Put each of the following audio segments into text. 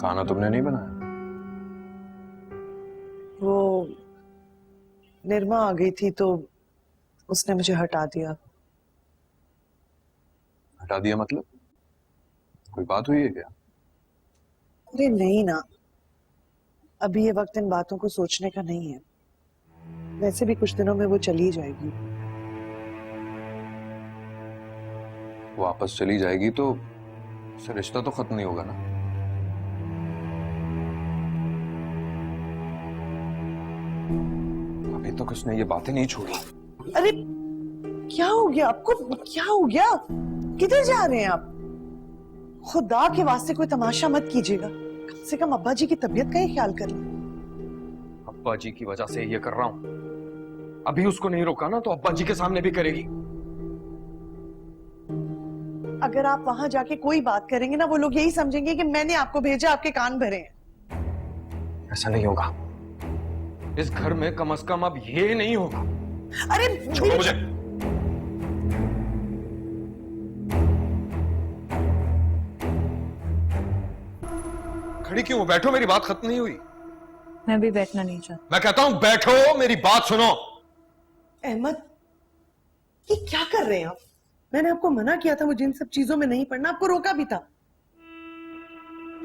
खाना तुमने नहीं बनाया? वो निर्मा आ गई थी तो उसने मुझे हटा दिया। हटा दिया मतलब? कोई बात हुई है क्या? अरे नहीं ना, अभी ये वक्त इन बातों को सोचने का नहीं है। वैसे भी कुछ दिनों में वो चली जाएगी। वापस चली जाएगी तो उससे रिश्ता तो खत्म नहीं होगा ना? अभी तक उसने ये बातें नहीं छोड़ी। अरे क्या हो गया आपको? क्या हो गया? किधर जा रहे हैं आप? खुदा के वास्ते कोई तमाशा मत कीजिएगा। कम से कम अब्बा जी की तबीयत का ही ख्याल कर लें। अब्बा जी की वजह से ये कर रहा हूं। अभी उसको नहीं रोका ना तो अब्बा जी के सामने भी करेगी। अगर आप वहां जाके कोई बात करेंगे ना, वो लोग यही समझेंगे कि मैंने आपको भेजा, आपके कान भरे हैं। ऐसा नहीं होगा। इस घर में कम से कम अब ये नहीं होगा। अरे छोड़ो मुझे। खड़ी क्यों हो? बैठो, मेरी बात खत्म नहीं हुई। मैं भी बैठना नहीं चाहती। मैं कहता हूं बैठो, मेरी बात सुनो। अहमद, ये क्या कर रहे हैं आप? मैंने आपको मना किया था मुझे इन सब चीजों में नहीं पड़ना, आपको रोका भी था।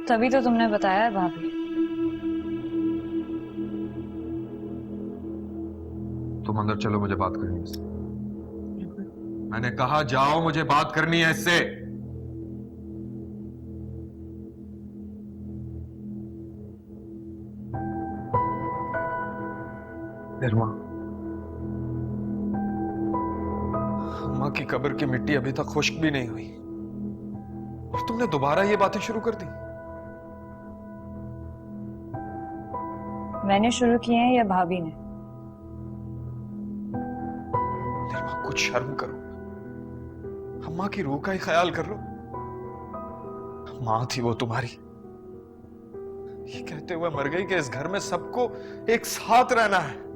तभी तो तुमने बताया है भाभी। तुम अंदर चलो, मुझे बात करनी है इससे। मैंने कहा जाओ, मुझे बात करनी है इससे। निर्मा, अम्मा की कब्र की मिट्टी अभी तक खुश्क भी नहीं हुई और तुमने दोबारा ये बातें शुरू कर दी। मैंने शुरू किए हैं या भाभी ने? निर्मा, कुछ शर्म करो। अम्मा की रूह का ही ख्याल कर लो। मां थी वो तुम्हारी, ये कहते हुए मर गई कि इस घर में सबको एक साथ रहना है।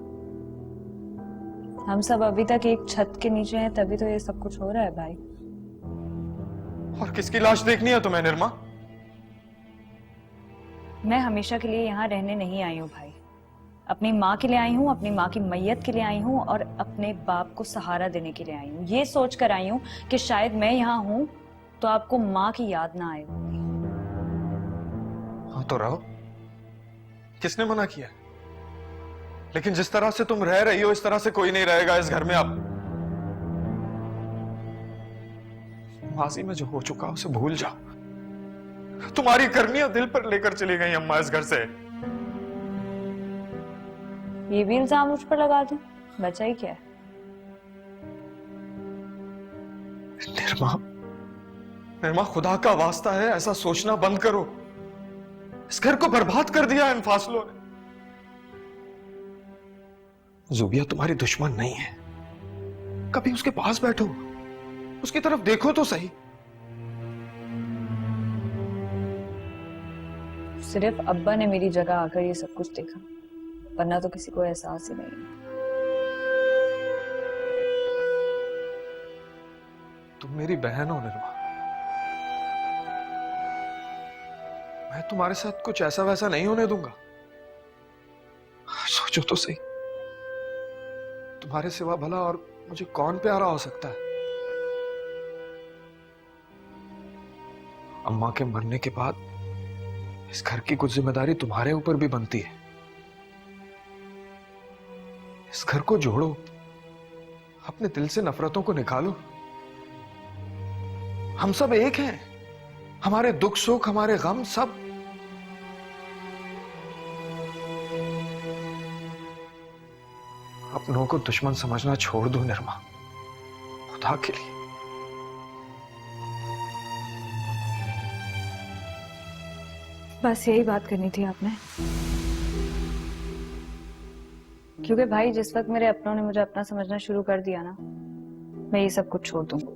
हम सब अभी तक एक छत के नीचे हैं, तभी तो ये सब कुछ हो रहा है भाई। और किसकी लाश देखनी है तुम्हें निर्मा? मैं हमेशा के लिए यहाँ रहने नहीं आई हूँ भाई। अपनी माँ के लिए आई हूँ, अपनी माँ की मैयत के लिए आई हूँ और अपने बाप को सहारा देने के लिए आई हूँ। ये सोच कर आई हूँ कि शायद मैं यहाँ हूँ तो आपको माँ की याद ना आए। हाँ तो रहो, किसने मना किया? लेकिन जिस तरह से तुम रह रही हो इस तरह से कोई नहीं रहेगा इस घर में अब। माजी में जो हो चुका उसे भूल जाओ। तुम्हारी करनियां दिल पर लेकर चली गई अम्मा इस घर से। ये भी इल्जाम मुझ पर लगा दूं? बचा ही क्या है? निर्मा, निर्मा, खुदा का वास्ता है ऐसा सोचना बंद करो। इस घर को बर्बाद कर दिया इन फासलों ने। जुबिया तुम्हारी दुश्मन नहीं है। कभी उसके पास बैठो, उसकी तरफ देखो तो सही। सिर्फ अब्बा ने मेरी जगह आकर ये सब कुछ देखा, वरना तो किसी को एहसास ही नहीं। तुम मेरी बहन हो निर्मा। मैं तुम्हारे साथ कुछ ऐसा वैसा नहीं होने दूंगा। सोचो तो सही, तुम्हारे सिवा भला और मुझे कौन प्यारा हो सकता है? अम्मा के मरने के बाद इस घर की कुछ जिम्मेदारी तुम्हारे ऊपर भी बनती है। इस घर को जोड़ो, अपने दिल से नफरतों को निकालो। हम सब एक हैं, हमारे दुख सुख, हमारे गम सब। अपनों को दुश्मन समझना छोड़ दो निर्मा, खुदा के लिए। बस यही बात करनी थी आपने, क्योंकि भाई जिस वक्त मेरे अपनों ने मुझे अपना समझना शुरू कर दिया ना, मैं ये सब कुछ छोड़ दूंगा।